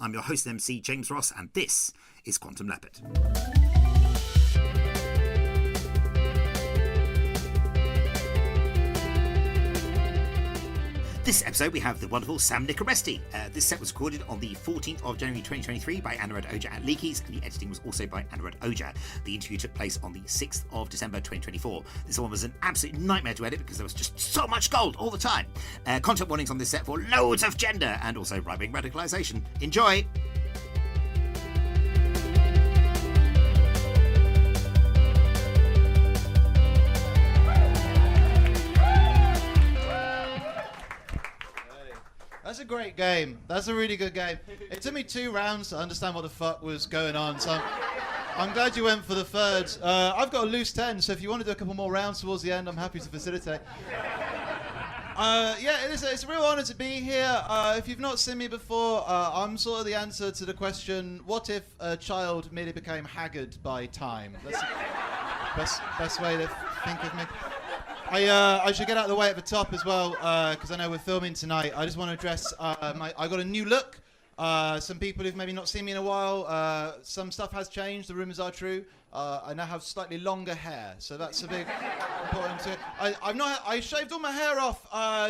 I'm your host and MC, James Ross, and this is Quantum Leopard. This episode we have the wonderful Sam Nicoresti. This set was recorded on the 14th of January 2023 by Aniruddh Ojha at Leakeys, and the editing was also by Aniruddh Ojha. The interview took place on the 6th of December 2024. This one was an absolute nightmare to edit because there was just so much gold all the time. Content warnings on this set for loads of gender and also right-wing radicalisation. Enjoy! That's a great game. That's a really good game. It took me 2 rounds to understand what the fuck was going on, so I'm glad you went for the third. I've got a loose 10, so if you want to do a couple more rounds towards the end, I'm happy to facilitate. It's a real honour to be here. If you've not seen me before, I'm sort of the answer to the question, what if a child merely became haggard by time? That's the best way to think of me. I should get out of the way at the top as well, because I know we're filming tonight. I just want to address, I got a new look. Some people who've maybe not seen me in a while, some stuff has changed, the rumours are true. I now have slightly longer hair, so that's a big important thing. I shaved all my hair off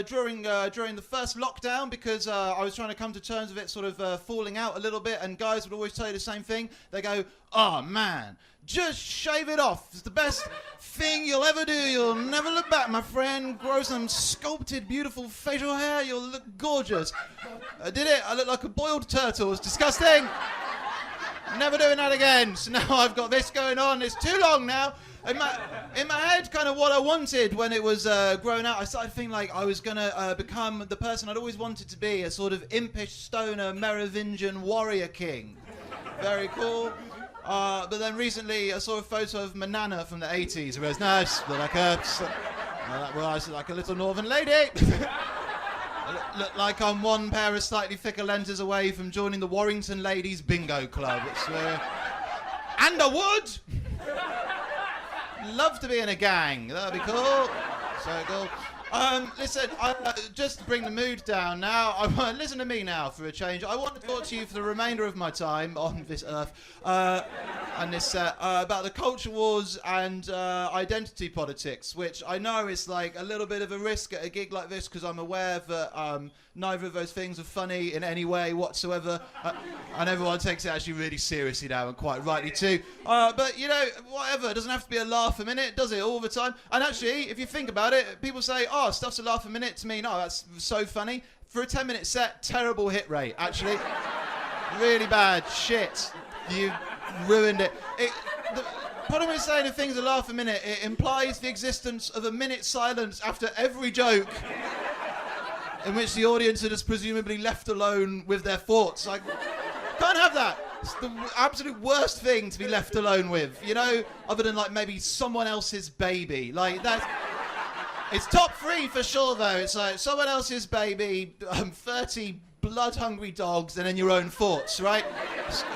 during the first lockdown because I was trying to come to terms with it sort of falling out a little bit, and guys would always tell you the same thing. They go, "Oh man, just shave it off. It's the best thing you'll ever do. You'll never look back, my friend. Grow some sculpted, beautiful facial hair. You'll look gorgeous." I did it. I looked like a boiled turtle. It was disgusting. Never doing that again. So now I've got this going on. It's too long now. In my head, kind of what I wanted when it was growing out, I started thinking like I was going to become the person I'd always wanted to be, a sort of impish stoner Merovingian warrior king. Very cool. But then recently I saw a photo of my nana from the 80s. I realised, no, I just look like I just look like a little northern lady. Look like I'm one pair of slightly thicker lenses away from joining the Warrington Ladies Bingo Club. And I would! Love to be in a gang. That'd be cool. So cool. Listen, just to bring the mood down now, listen to me now for a change. I want to talk to you for the remainder of my time on this earth and this set about the culture wars and identity politics, which I know is like a little bit of a risk at a gig like this because I'm aware that neither of those things are funny in any way whatsoever, and everyone takes it actually really seriously now, and quite rightly too. But you know, whatever, it doesn't have to be a laugh a minute, does it, all the time? And actually, if you think about it, people say, "Oh, stuff's a laugh a minute." To me, no, that's so funny. For a 10-minute set, terrible hit rate, actually. Really bad. Shit. You ruined it. The problem with saying if things are laugh a minute, it implies the existence of a minute silence after every joke in which the audience are just presumably left alone with their thoughts. Like, can't have that. It's the absolute worst thing to be left alone with, you know, other than like maybe someone else's baby. Like that's... It's top 3 for sure, though. It's like someone else's baby, 30 blood-hungry dogs, and then your own thoughts, right?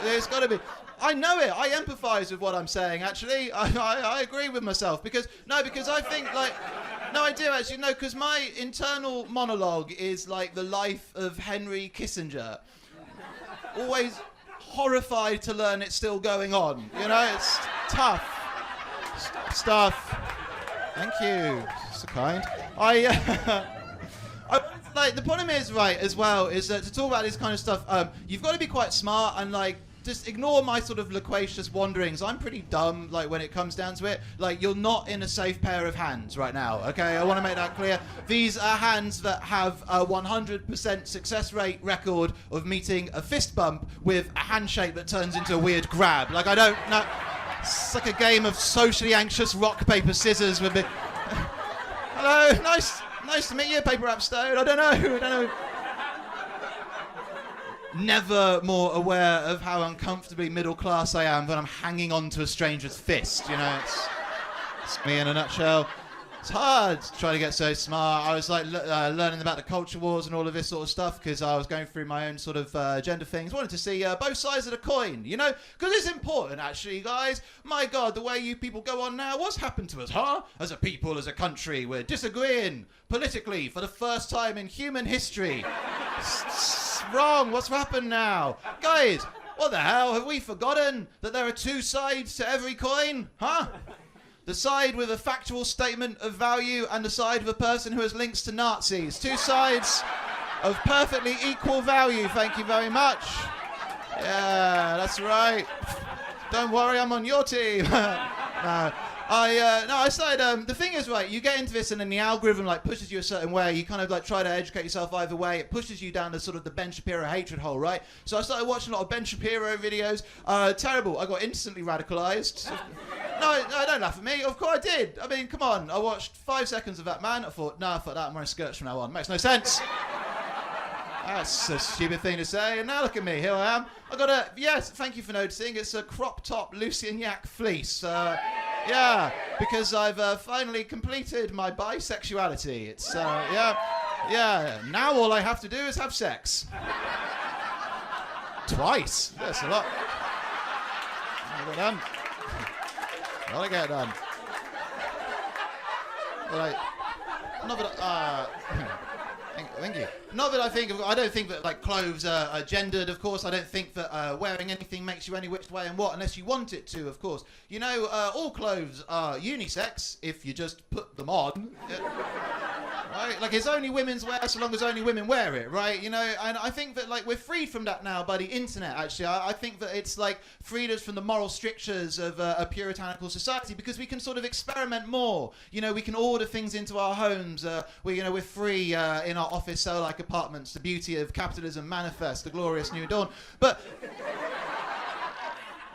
There's got to be... I know it. I empathise with what I'm saying, actually. I agree with myself. Because I think, like... No, I do, actually. No, because my internal monologue is like the life of Henry Kissinger. Always horrified to learn it's still going on. You know, it's tough stuff. Thank you. So kind. Like the problem is, right, as well, is that to talk about this kind of stuff, you've got to be quite smart and like just ignore my sort of loquacious wanderings. I'm pretty dumb, like when it comes down to it. Like you're not in a safe pair of hands right now. Okay, I want to make that clear. These are hands that have a 100% success rate record of meeting a fist bump with a handshake that turns into a weird grab. Like I don't know. It's like a game of socially anxious rock, paper, scissors with me. Hello, nice to meet you, Paper Rap Stone. I don't know. Never more aware of how uncomfortably middle class I am when I'm hanging on to a stranger's fist, you know. It's me in a nutshell. It's hard to try to get so smart. I was like learning about the culture wars and all of this sort of stuff because I was going through my own sort of gender things. Wanted to see both sides of the coin, you know, because it's important actually, guys. My God, the way you people go on now, what's happened to us, huh? As a people, as a country, we're disagreeing politically for the first time in human history. wrong? What's happened now? Guys, what the hell? Have we forgotten that there are two sides to every coin? Huh? The side with a factual statement of value and the side of a person who has links to Nazis. Two sides of perfectly equal value, thank you very much. Yeah, that's right. Don't worry, I'm on your team. I started, the thing is, right, you get into this and then the algorithm like pushes you a certain way. You kind of like try to educate yourself either way. It pushes you down the sort of the Ben Shapiro hatred hole, right? So I started watching a lot of Ben Shapiro videos. Terrible. I got instantly radicalized. No, don't laugh at me. Of course I did. I mean, come on. I watched 5 seconds of that man. I thought, nah, fuck that. I'm wearing skirts from now on. Makes no sense. That's a stupid thing to say. And now look at me. Here I am. I got a, yes, thank you for noticing. It's a crop top Lucian Yak fleece. Yeah, because I've finally completed my bisexuality. It's, yeah. Now all I have to do is have sex. Twice. That's a lot. Gotta get done. Gotta get done. Right. Not that, thank you. Not that I don't think that like clothes are gendered, of course. I don't think that wearing anything makes you any which way and what, unless you want it to, of course. You know, all clothes are unisex if you just put them on. Right? Like, it's only women's wear so long as only women wear it, right? You know, and I think that, like, we're freed from that now by the internet, actually. I think that it's, like, freed us from the moral strictures of a puritanical society because we can sort of experiment more. You know, we can order things into our homes. We're free in our office cell-like apartments. The beauty of capitalism manifests, the glorious new dawn. But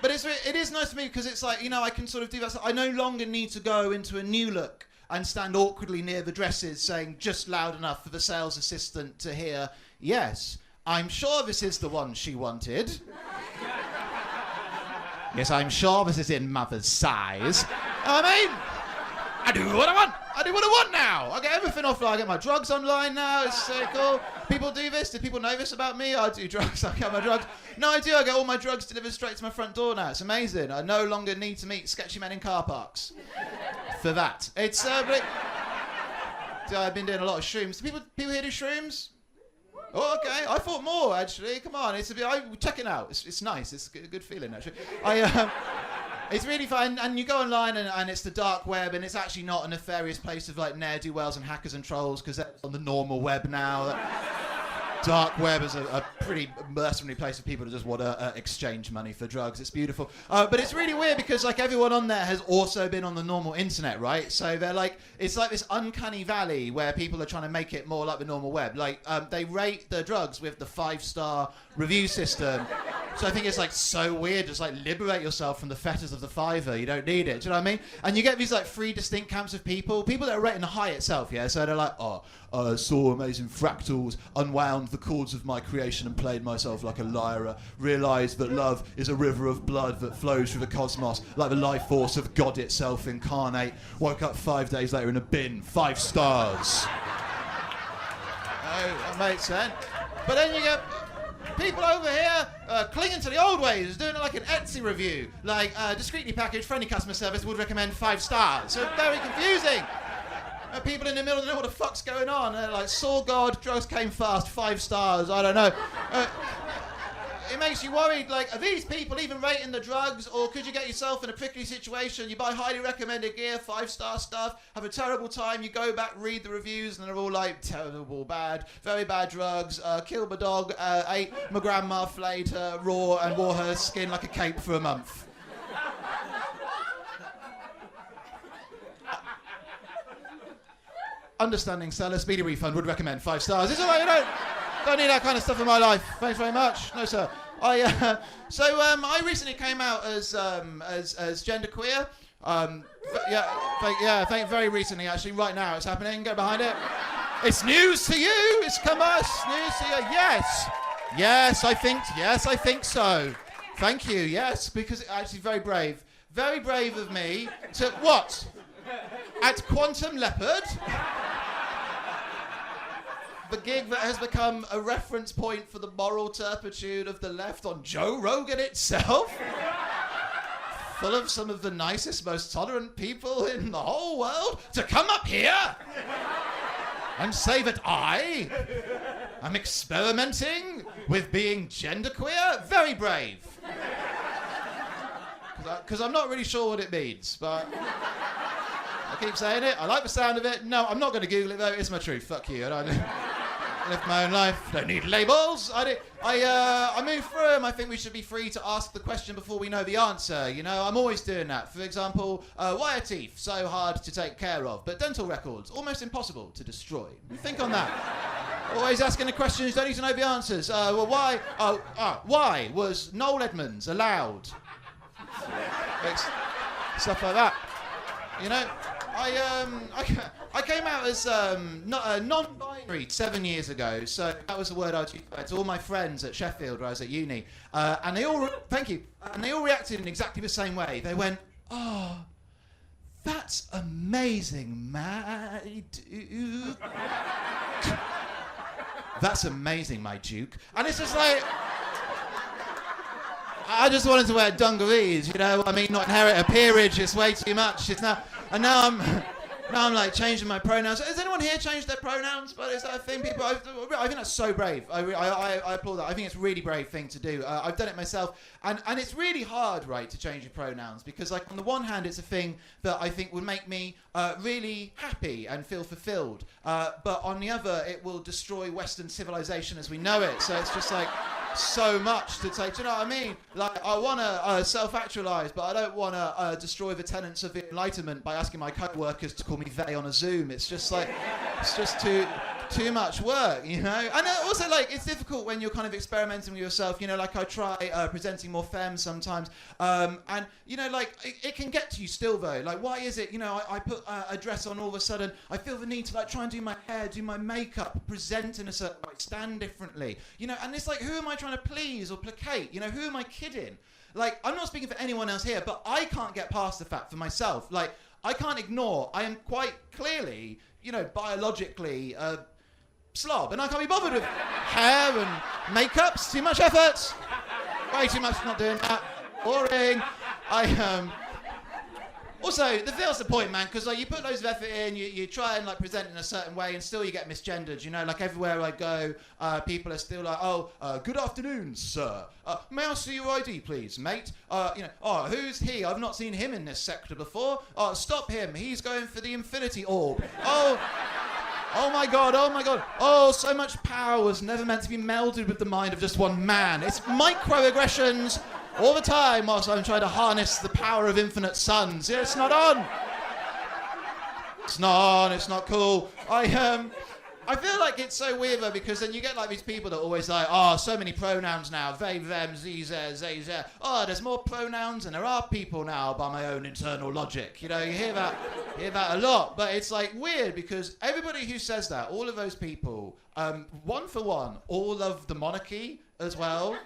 it is nice to me because it's like, you know, I can sort of do that. I no longer need to go into a new look and stand awkwardly near the dresses saying just loud enough for the sales assistant to hear, yes, I'm sure this is the one she wanted. Yes, I'm sure this is in mother's size. I mean, I do what I want. I do what I want now. I get everything offline. I get my drugs online now. It's so cool. People do this. Do people know this about me? I do drugs. I get my drugs. No, I do. I get all my drugs delivered straight to my front door now. It's amazing. I no longer need to meet sketchy men in car parks for that. It's I've been doing a lot of shrooms. Do people here do shrooms? Oh, okay. I thought more actually. Come on, it's a bit. Check it out. It's nice. It's a good feeling actually. It's really fun, and you go online and it's the dark web, and it's actually not a nefarious place of like ne'er-do-wells and hackers and trolls because that's on the normal web now. Dark web is a pretty mercenary place for people to just want to exchange money for drugs. It's beautiful. But it's really weird because like everyone on there has also been on the normal internet, right? So they're like, it's like this uncanny valley where people are trying to make it more like the normal web. Like they rate the drugs with the 5-star review system. So I think it's like so weird, just like liberate yourself from the fetters of the fiver. You don't need it. Do you know what I mean? And you get these like 3 distinct camps of people that are rating the high itself, yeah? So they're like, saw amazing fractals, unwound the chords of my creation and played myself like a lyra, realised that love is a river of blood that flows through the cosmos like the life force of God itself incarnate, woke up 5 days later in a bin, 5 stars. Oh, that makes sense. But then you get people over here clinging to the old ways, doing like an Etsy review, like discreetly packaged, friendly customer service, would recommend 5 stars. So very confusing. People in the middle don't know what the fuck's going on. They're like, saw God, drugs came fast, 5 stars, I don't know. It makes you worried, like, are these people even rating the drugs, or could you get yourself in a prickly situation? You buy highly recommended gear, 5-star stuff, have a terrible time, you go back, read the reviews, and they're all like, terrible, bad, very bad drugs, killed my dog, ate my grandma, flayed her raw, and wore her skin like a cape for a month. Understanding seller, speedy refund, would recommend 5 stars. It's all right, don't need that kind of stuff in my life. Thanks very much. No, sir. I recently came out as genderqueer. Very recently, actually. Right now, it's happening. Get behind it. It's news to you. It's commerce. News to you. Yes, I think so. Thank you. Yes, because actually, very brave of me to what? At Quantum Leopard. The gig that has become a reference point for the moral turpitude of the left on Joe Rogan itself. Full of some of the nicest, most tolerant people in the whole world to come up here and say that I I'm experimenting with being genderqueer. Very brave. Because I'm not really sure what it means, but I keep saying it. I like the sound of it. No, I'm not going to Google it though. It's my truth. Fuck you. I live my own life. Don't need labels. I move through them. I think we should be free to ask the question before we know the answer. You know, I'm always doing that. For example, why are teeth so hard to take care of, but dental records almost impossible to destroy? Think on that. Always asking the questions, don't need to know the answers. Why was Noel Edmonds allowed? Stuff like that. You know, I came out as non-binary 7 years ago, so that was the word I used to all my friends at Sheffield where I was at uni, and they all reacted in exactly the same way. They went, "Oh, that's amazing, my duke." That's amazing, my duke. And it's just like, I just wanted to wear dungarees, you know. I mean, not inherit a peerage. It's way too much. Now I'm like changing my pronouns. Has anyone here changed their pronouns? But is that a thing? People, I think that's so brave. I applaud that. I think it's a really brave thing to do. I've done it myself, and it's really hard, right, to change your pronouns because, like, on the one hand, it's a thing that I think would make me really happy and feel fulfilled. But on the other, it will destroy Western civilization as we know it. So it's just like so much to take. Do you know what I mean? Like, I want to self-actualize, but I don't want to destroy the tenets of the Enlightenment by asking my co-workers to call me they on a Zoom. It's just like, it's just too much work, you know? And also, like, it's difficult when you're kind of experimenting with yourself, you know, like I try presenting more femme sometimes, and, you know, like, it can get to you still, though. Like, why is it, you know, I put a dress on, all of a sudden, I feel the need to, like, try and do my hair, do my makeup, present in a certain way, stand differently, you know? And it's like, who am I trying to please or placate? You know, who am I kidding? Like, I'm not speaking for anyone else here, but I can't get past the fact for myself. Like, I can't ignore, I am quite clearly, you know, biologically slob, and I can't be bothered with hair and makeup. It's too much effort. Way too much, not doing that. Boring. Also, that's the point, man, because like you put loads of effort in, you try and like present in a certain way, and still you get misgendered. You know, like everywhere I go, people are still like, "Oh, good afternoon, sir. May I see your ID, please, mate? You know, oh, who's he? I've not seen him in this sector before. Stop him. He's going for the infinity orb. Oh my god, oh my god. Oh, so much power was never meant to be melded with the mind of just one man. It's microaggressions all the time whilst I'm trying to harness the power of infinite suns. Yeah, it's not on. It's not on, it's not cool. I feel like it's so weird though, because then you get like these people that are always like, oh, so many pronouns now, they, them, ze, ze. Oh, there's more pronouns than there are people now by my own internal logic. You know, you hear that a lot, but it's like weird because everybody who says that, all of those people, one for one, all love the monarchy as well.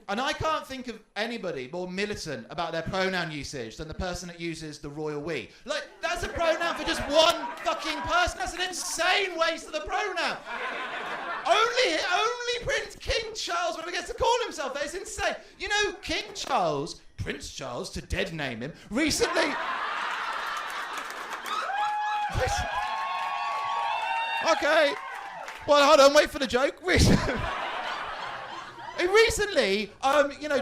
And I can't think of anybody more militant about their pronoun usage than the person that uses the royal we. Like, that's a pronoun for just one fucking person. That's an insane waste of the pronoun. Only King Charles when he gets to call himself that. It's insane. You know, Prince Charles, to dead name him, recently... Okay. Well, hold on, wait for the joke. He recently,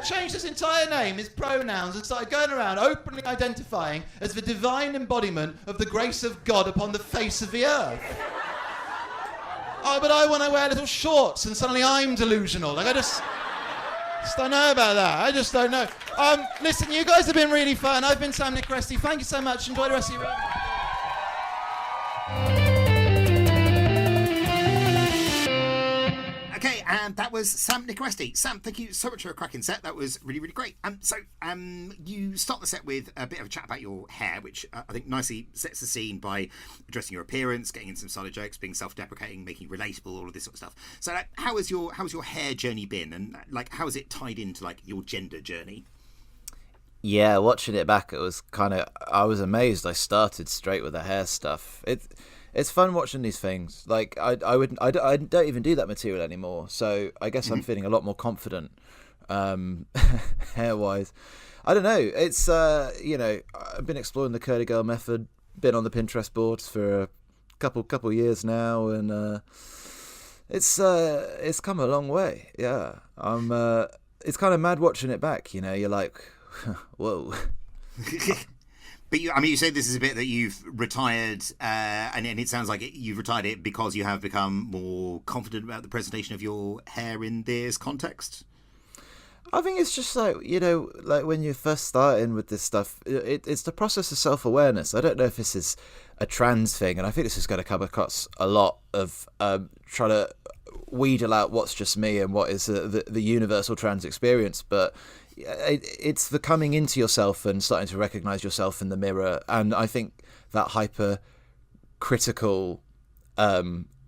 changed his entire name, his pronouns, and started going around openly identifying as the divine embodiment of the grace of God upon the face of the earth. Oh, but I want to wear little shorts and suddenly I'm delusional. Like, I just don't know about that. I just don't know. Listen, you guys have been really fun. I've been Sam Nicoresti. Thank you so much. Enjoy the rest of your evening. Okay, and that was Sam Nicoresti. Sam, thank you so much for a cracking set. That was really, really great. You start the set with a bit of a chat about your hair, which I think nicely sets the scene by addressing your appearance, getting into some solid jokes, being self-deprecating, making it relatable, all of this sort of stuff. So, how has your hair journey been, and how has it tied into your gender journey? Yeah, watching it back, I was amazed. I started straight with the hair stuff. It's fun watching these things. Like I don't even do that material anymore. So I guess I'm feeling a lot more confident, hair wise. I don't know. It's I've been exploring the curly girl method. Been on the Pinterest boards for a couple years now, and It's come a long way. Yeah, it's kind of mad watching it back. You know, you're like, whoa. But you say this is a bit that you've retired, and it sounds like you've retired it because you have become more confident about the presentation of your hair in this context. I think it's just like, you know, like when you're first starting with this stuff, it's the process of self-awareness. I don't know if this is a trans thing, and I think this is going to come across a lot of trying to wheedle out what's just me and what is the universal trans experience. But it's the coming into yourself and starting to recognise yourself in the mirror. And I think that hyper-critical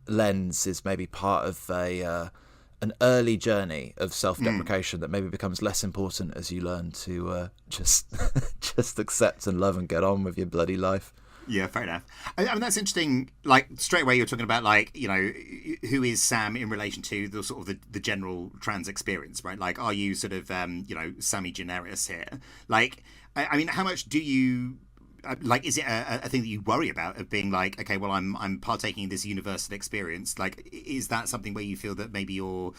lens is maybe part of an early journey of self-deprecation that maybe becomes less important as you learn to just accept and love and get on with your bloody life. Yeah, fair enough. I mean, that's interesting. Like, straight away, you're talking about, like, you know, who is Sam in relation to the sort of the general trans experience, right? Like, are you sort of, you know, Sammy generis here? Like, I mean, how much do you, like, is it a thing that you worry about of being like, okay, well, I'm partaking in this universal experience? Like, is that something where you feel that maybe you're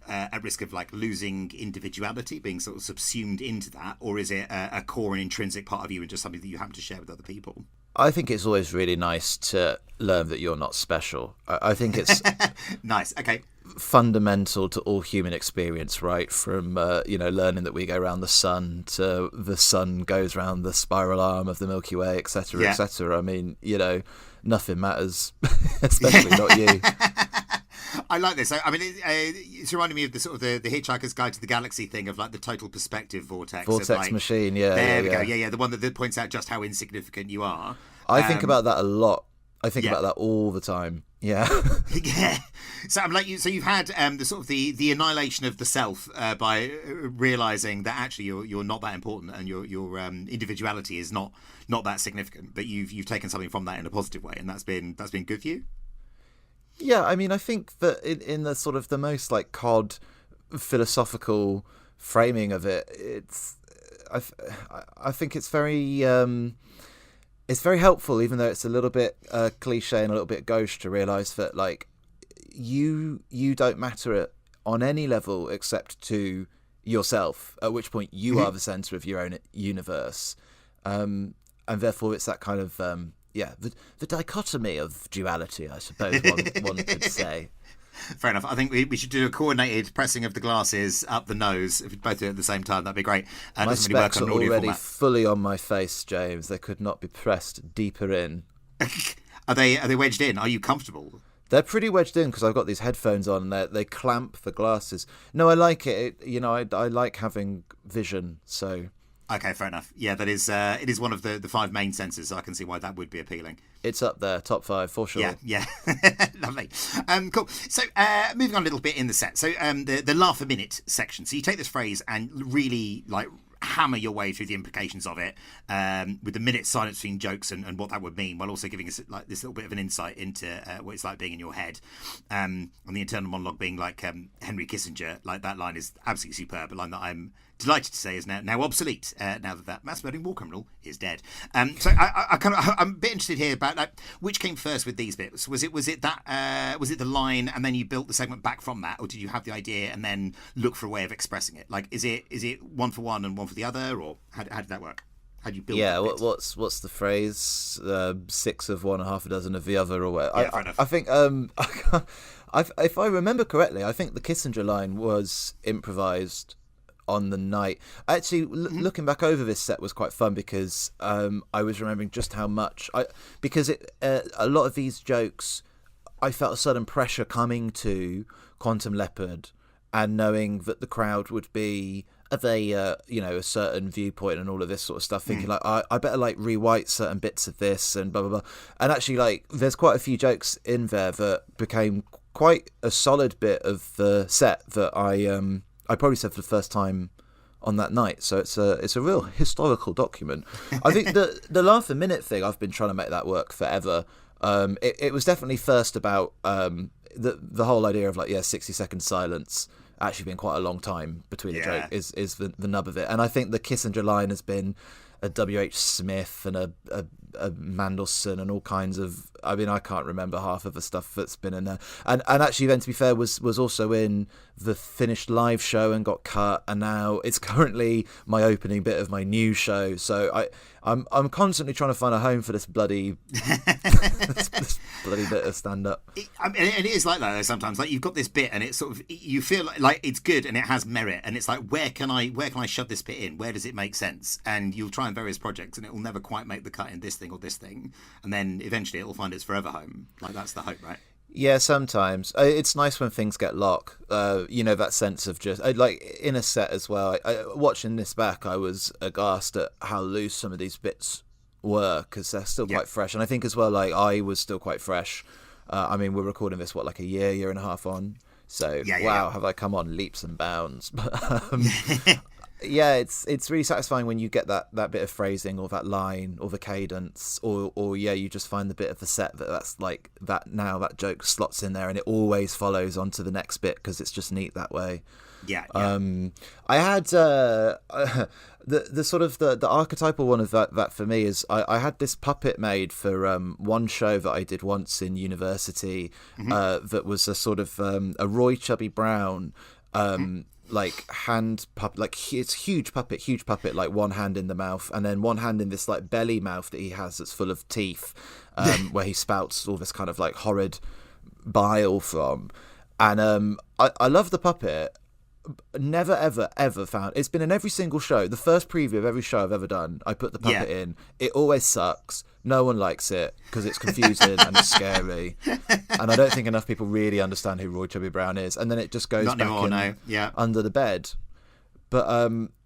at risk of, like, losing individuality, being sort of subsumed into that? Or is it a core and intrinsic part of you and just something that you happen to share with other people? I think it's always really nice to learn that you're not special. I think it's nice. Okay. Fundamental to all human experience, right? From you know, learning that we go around the sun to the sun goes around the spiral arm of the Milky Way, etc., etc. I mean, you know, nothing matters, especially not you. I like this. I mean, it's reminding me of the sort of the Hitchhiker's Guide to the Galaxy thing of like the total perspective vortex. Vortex machine, yeah. There we go. Yeah, the one that points out just how insignificant you are. I think about that a lot. I think about that all the time. Yeah. Yeah. So I'm like you. So you've had the sort of the annihilation of the self by realizing that actually you're not that important and your individuality is not that significant. But you've taken something from that in a positive way, and that's been good for you. Yeah, I mean, I think that in the sort of the most like cod philosophical framing of it, I think it's very helpful, even though it's a little bit cliche and a little bit gauche, to realise that like you don't matter on any level except to yourself. At which point you are the centre of your own universe, and therefore it's that kind of the dichotomy of duality, I suppose one could say. Fair enough. I think we should do a coordinated pressing of the glasses up the nose. If we both do it at the same time, that'd be great. My specs are already fully on my face, James. They could not be pressed deeper in. Are they wedged in? Are you comfortable? They're pretty wedged in because I've got these headphones on and they clamp the glasses. No, I like it. You know, I like having vision, so... Okay, fair enough. Yeah, that is it is one of the five main senses, so I can see why that would be appealing. It's up there, top 5 for sure. Yeah. Lovely. Cool. So moving on a little bit in the set. So the laugh a minute section. So you take this phrase and really like hammer your way through the implications of it, with the minute silence between jokes and what that would mean, while also giving us like this little bit of an insight into what it's like being in your head. And the internal monologue being like Henry Kissinger, like that line is absolutely superb. A line that I'm delighted to say is now obsolete, now that mass murdering war criminal is dead. So I'm a bit interested here about like which came first with these bits. Was it the line and then you built the segment back from that, or did you have the idea and then look for a way of expressing it? Like is it one for one and one for the other, or how did that work? How do you build? Yeah, what's the phrase? 6 of one, half a dozen of the other, or what? Yeah, fair enough. I think if I remember correctly, I think the Kissinger line was improvised on the night. Actually, looking back over this set was quite fun because I was remembering just how much because a lot of these jokes, I felt a sudden pressure coming to Quantum Leopard and knowing that the crowd would be of a certain viewpoint and all of this sort of stuff, thinking like I better like rewrite certain bits of this and blah blah blah. And actually, like there's quite a few jokes in there that became quite a solid bit of the set that I probably said for the first time on that night. So it's a real historical document. I think the laugh a minute thing, I've been trying to make that work forever. It was definitely first about the whole idea of like 60-second silence actually being quite a long time between the joke is the nub of it. And I think the Kissinger line has been a W.H. Smith and a Mandelson and all kinds of. I mean, I can't remember half of the stuff that's been in there. And actually, then to be fair, was also in the finished live show and got cut, and now it's currently my opening bit of my new show. So I'm constantly trying to find a home for this bloody this bloody bit of stand up. And it is like that though, sometimes. Like you've got this bit, and it's sort of, you feel like it's good and it has merit, and it's like, where can I shove this bit in? Where does it make sense? And you'll try in various projects, and it will never quite make the cut in this thing or this thing, and then eventually it will find its forever home. Like that's the hope, right? Yeah, sometimes it's nice when things get locked. That sense of just like in a set as well. Watching this back, I was aghast at how loose some of these bits were, because they're still quite fresh. And I think as well, like I was still quite fresh. I mean, we're recording this like a year and a half on. So wow, have I come on leaps and bounds? Yeah, it's really satisfying when you get that bit of phrasing or that line or the cadence or you just find the bit of the set that's like that. Now that joke slots in there and it always follows on to the next bit because it's just neat that way. I had the sort of the archetypal one of that for me is I had this puppet made for one show that I did once in university. That was a sort of a Roy Chubby Brown like hand puppet, like it's huge puppet, like one hand in the mouth and then one hand in this like belly mouth that he has that's full of teeth, where he spouts all this kind of like horrid bile from. And I love the puppet. Never ever found it's been in every single show. The first preview of every show I've ever done, I put the puppet in. It always sucks. No one likes it because it's confusing and it's scary, and I don't think enough people really understand who Roy Chubby Brown is. And then it just goes under the bed. But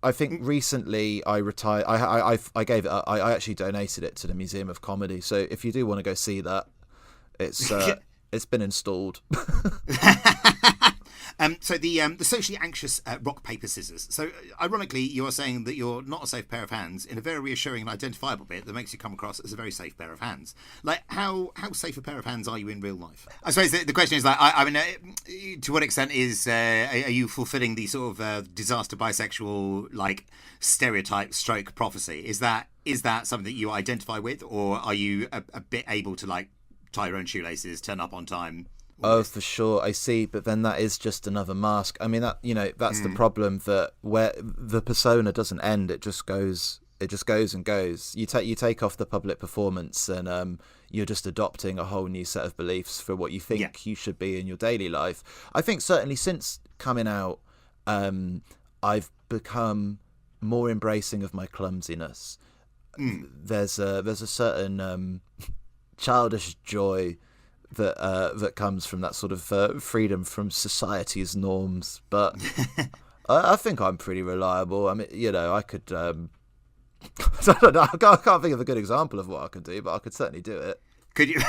I think recently I retired. I gave it up. I actually donated it to the Museum of Comedy. So if you do want to go see that, it's been installed. So the socially anxious rock, paper, scissors. So ironically, you're saying that you're not a safe pair of hands in a very reassuring and identifiable bit that makes you come across as a very safe pair of hands. Like how safe a pair of hands are you in real life? I suppose the question is like, I mean, to what extent are you fulfilling the sort of disaster bisexual like stereotype stroke prophecy? Is that something that you identify with, or are you a bit able to like tie your own shoelaces, turn up on time? Oh, for sure, I see. But then that is just another mask. I mean, that's the problem, that where the persona doesn't end, it just goes and goes. You take off the public performance, and you're just adopting a whole new set of beliefs for what you think you should be in your daily life. I think certainly since coming out, I've become more embracing of my clumsiness. There's a certain childish joy that comes from that sort of freedom from society's norms, but I think I'm pretty reliable. I mean, I could I don't know, I can't think of a good example of what I could do, but I could certainly do it. Could you?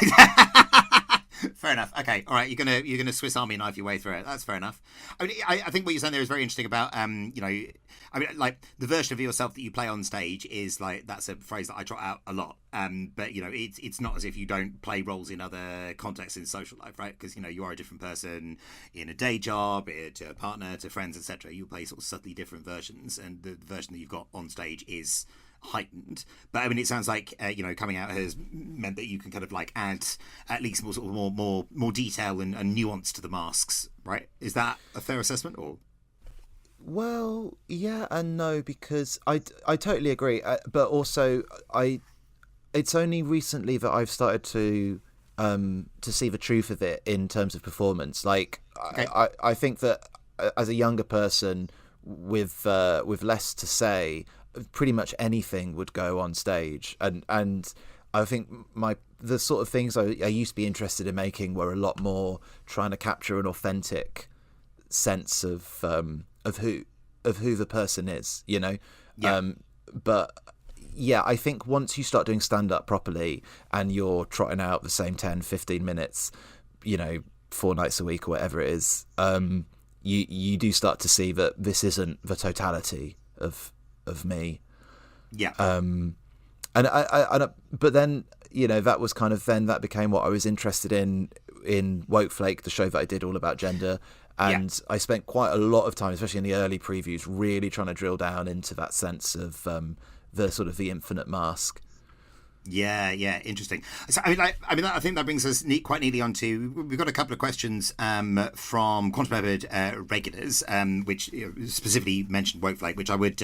Fair enough. Okay, all right. You're gonna Swiss Army knife your way through it. That's fair enough. I mean, I think what you're saying there is very interesting about I mean, like the version of yourself that you play on stage is like, that's a phrase that I trot out a lot. But it's not as if you don't play roles in other contexts in social life, right? Because you are a different person in a day job, to a partner, to friends, etc. You play sort of subtly different versions, and the version that you've got on stage is heightened. But I mean, it sounds like coming out has meant that you can kind of like add at least more sort of more detail and nuance to the masks, right? Is that a fair assessment? Or well, yeah and no, because I totally agree, but also it's only recently that I've started to see the truth of it in terms of performance. Like I think that as a younger person with less to say, pretty much anything would go on stage, and I think the sort of things I used to be interested in making were a lot more trying to capture an authentic sense of who the person is, but yeah, I think once you start doing stand-up properly and you're trotting out the same 10-15 minutes 4 nights a week or whatever it is, you do start to see that this isn't the totality of me. But then that was kind of, then that became what I was interested in Woke Flake, the show that I did all about gender, and I spent quite a lot of time, especially in the early previews, really trying to drill down into that sense of the sort of the infinite mask. Yeah, interesting. So, I think that brings us quite neatly onto. We've got a couple of questions from Quantum Leopard regulars, which specifically mentioned Wokeflake, which I would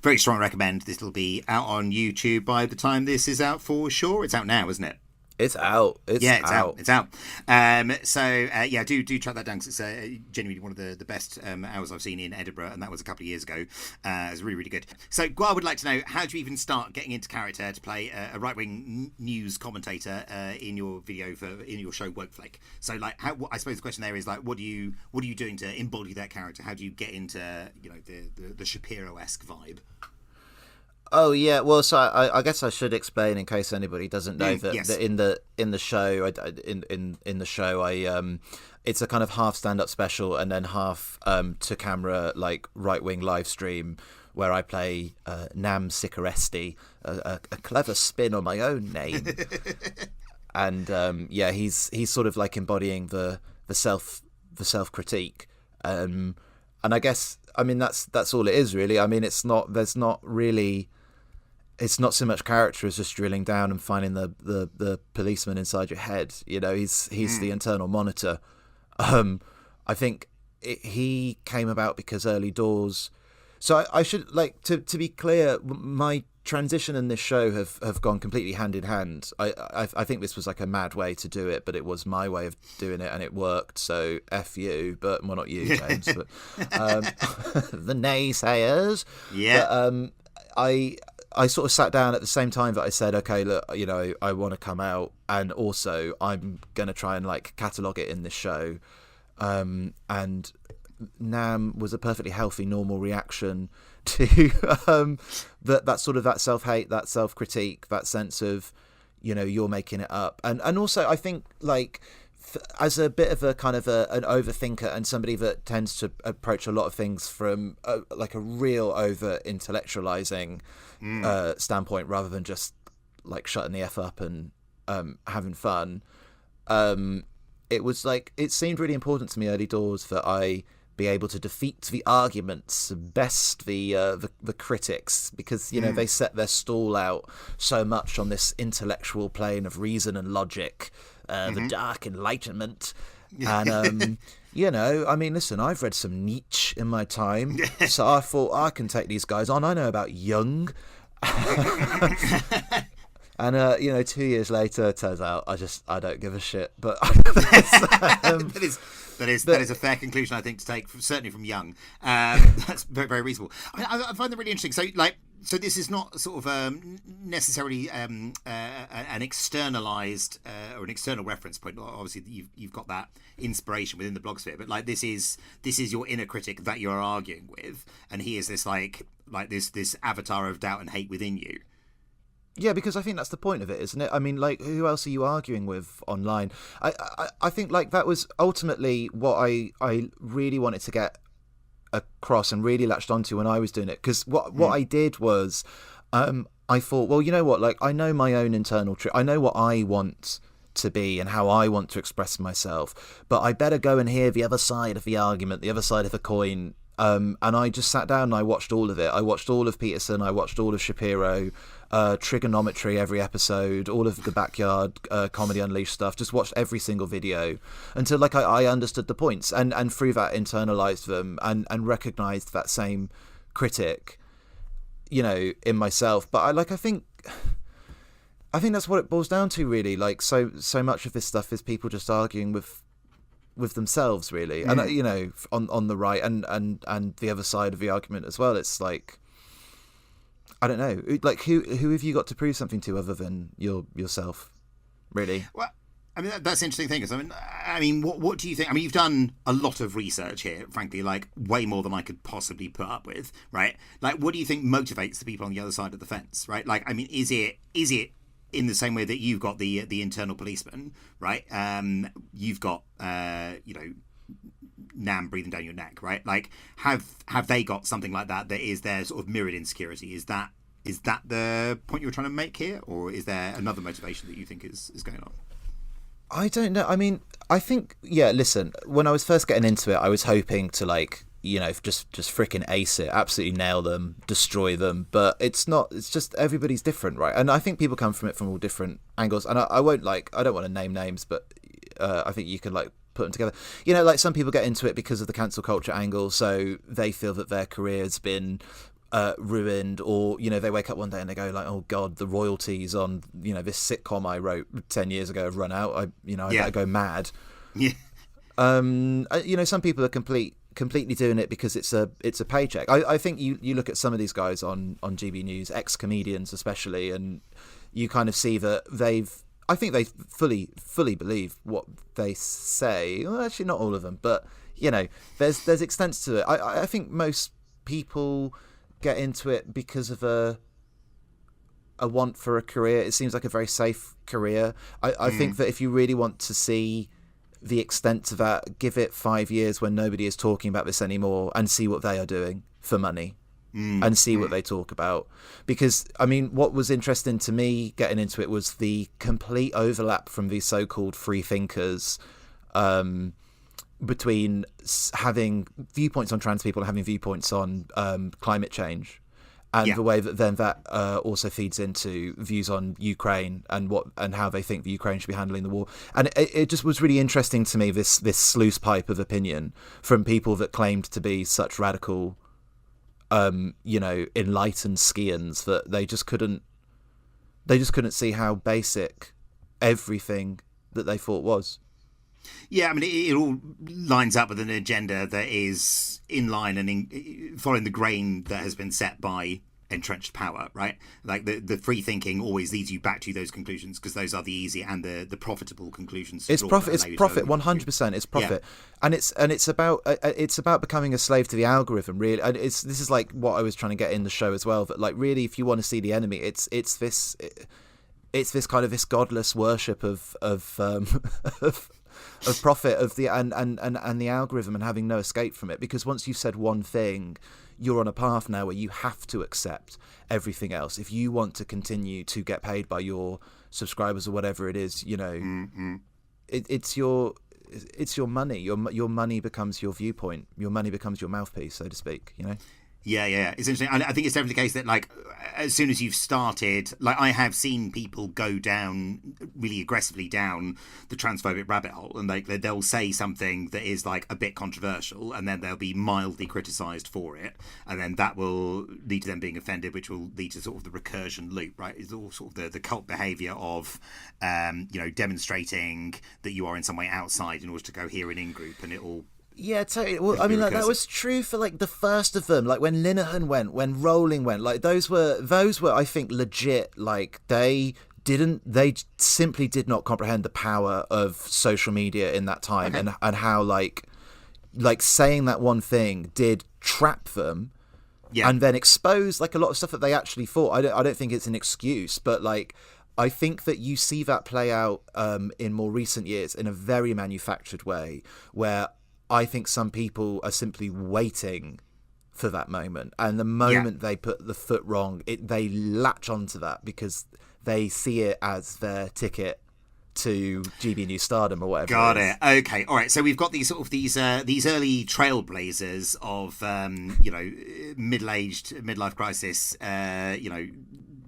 very strongly recommend. This will be out on YouTube by the time this is out for sure. It's out now, isn't it? It's out. It's out. It's out. Do track that down because it's genuinely one of the best hours I've seen in Edinburgh, and that was a couple of years ago. It's really, really good. So, Gwa would like to know, how do you even start getting into character to play a right-wing news commentator in your in your show Wokeflake? So, like, I suppose the question there is like, what are you doing to embody that character? How do you get into the Shapiro-esque vibe? Oh yeah, well, so I guess I should explain in case anybody doesn't know that, yes. that in the show, in the show, it's a kind of half stand-up special and then half to camera like right-wing live stream where I play Nicoresti, a clever spin on my own name, and he's sort of like embodying the self critique, and I guess that's all it is really. I mean, it's not so much character as just drilling down and finding the policeman inside your head. He's the internal monitor. I think he came about because early doors. So I should like to be clear. My transition and this show have gone completely hand in hand. I think this was like a mad way to do it, but it was my way of doing it, and it worked. So F you, but well, not you, James, but the naysayers. Yeah. But, I sort of sat down at the same time that I said, okay, look, I want to come out, and also I'm going to try and like catalogue it in this show. And Nam was a perfectly healthy, normal reaction to that sort of that self-hate, that self-critique, that sense of, you're making it up. And also I think like as a bit of a kind of an overthinker and somebody that tends to approach a lot of things from like a real over intellectualizing standpoint rather than just like shutting the F up and having fun, it was like it seemed really important to me early doors that I be able to defeat the arguments, best the critics, because they set their stall out so much on this intellectual plane of reason and logic, the dark enlightenment. And listen, I've read some Nietzsche in my time, so I thought I can take these guys on. I know about Jung. And 2 years later, it turns out I don't give a shit. But that is a fair conclusion, I think, to take certainly from Young. That's very, very reasonable. I find that really interesting. So this is not sort of necessarily an externalized or an external reference point. Obviously, you've got that inspiration within the blogosphere, but like this is your inner critic that you're arguing with, and he is this like this avatar of doubt and hate within you. Yeah, because I think that's the point of it, isn't it? I mean, like, who else are you arguing with online? I think like that was ultimately what I really wanted to get across and really latched onto when I was doing it. Because what I did was I thought, well, you know what? Like, I know my own internal truth. I know what I want to be and how I want to express myself. But I better go and hear the other side of the argument, the other side of the coin. And I just sat down and I watched all of it. I watched all of Peterson. I watched all of Shapiro. Trigonometry every episode, all of the Backyard Comedy Unleashed stuff, just watched every single video until like I understood the points and through that internalized them and recognized that same critic in myself. But I think that's what it boils down to really. Like so much of this stuff is people just arguing with themselves really. And on the right and the other side of the argument as well. It's like, I don't know. Like, who have you got to prove something to other than yourself, really? Well, I mean, that's an interesting thing. Because I mean, what do you think? I mean, you've done a lot of research here, frankly, like way more than I could possibly put up with, right? Like, what do you think motivates the people on the other side of the fence, right? Like, I mean, is it in the same way that you've got the internal policeman, right? You've got Nam breathing down your neck, right? Like, have they got something like that is their sort of mirrored insecurity? Is that the point you're trying to make here, or is there another motivation that you think is going on? I don't know. I mean, I think listen, when I was first getting into it, I was hoping to like just freaking ace it, absolutely nail them, destroy them. But it's not. It's just everybody's different, right? And I think people come from it from all different angles. And I don't want to name names, but I think you can put them together. Some people get into it because of the cancel culture angle, so they feel that their career's been ruined, or they wake up one day and they go oh god, the royalties on this sitcom I wrote 10 years ago have run out. I better go mad. Yeah. Some people are completely doing it because it's a paycheck. I think you look at some of these guys on GB News, ex-comedians especially, and you kind of see that I think they fully believe what they say. Well, actually not all of them, but there's extents to it. I think most people get into it because of a want for a career. It seems like a very safe career. I think that if you really want to see the extent to that, give it 5 years when nobody is talking about this anymore and see what they are doing for money and see what they talk about. Because, what was interesting to me getting into it was the complete overlap from these so-called free thinkers between having viewpoints on trans people and having viewpoints on climate change. And the way that then that also feeds into views on Ukraine and how they think the Ukraine should be handling the war. And it just was really interesting to me, this sluice pipe of opinion from people that claimed to be such radical, enlightened skians, that they just couldn't see how basic everything that they thought was. Yeah, it all lines up with an agenda that is in line and following the grain that has been set by entrenched power, right? Like the free thinking always leads you back to those conclusions because those are the easy and the profitable conclusions. It's profit. It's profit. 100%. It's profit, and it's about becoming a slave to the algorithm. Really, and this is like what I was trying to get in the show as well. That really, if you want to see the enemy, it's this kind of this godless worship of profit of the and the algorithm, and having no escape from it, because once you've said one thing, you're on a path now where you have to accept everything else if you want to continue to get paid by your subscribers or whatever it is. It's your money. Your money becomes your viewpoint. Your money becomes your mouthpiece, so to speak. Yeah. It's interesting. I think it's definitely the case that, as soon as you've started, I have seen people go down really aggressively down the transphobic rabbit hole, and they'll say something that is a bit controversial, and then they'll be mildly criticised for it, and then that will lead to them being offended, which will lead to sort of the recursion loop, right? It's all sort of the cult behaviour of, demonstrating that you are in some way outside in order to cohere an in-group, and it all... Yeah, totally. Well, that was true for the first of them. When Linehan went, when Rowling went, those were I think legit. They simply did not comprehend the power of social media in that time, and how saying that one thing did trap them, and then expose a lot of stuff that they actually thought. I don't think it's an excuse, but I think that you see that play out in more recent years in a very manufactured way, where I think some people are simply waiting for that moment, and the moment they put the foot wrong, they latch onto that because they see it as their ticket to GB News stardom or whatever. Got it. Okay. All right. So we've got these early trailblazers of middle-aged midlife crisis,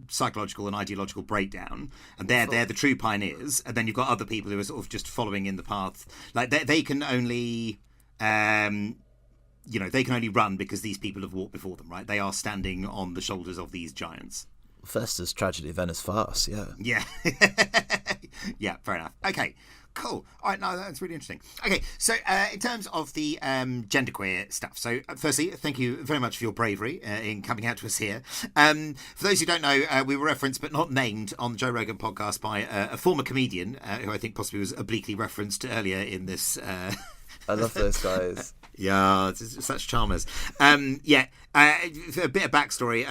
psychological and ideological breakdown, and they're the true pioneers. And then you've got other people who are sort of just following in the path. They can only they can only run because these people have walked before them, right? They are standing on the shoulders of these giants. First as tragedy, then as farce. Yeah. Yeah, fair enough. Okay, cool. All right, no, that's really interesting. Okay, so in terms of the genderqueer stuff, so firstly, thank you very much for your bravery in coming out to us here. For those who don't know, we were referenced but not named on the Joe Rogan podcast by a former comedian who I think possibly was obliquely referenced earlier in this... I love those guys. Yeah, it's such charmers. A bit of backstory.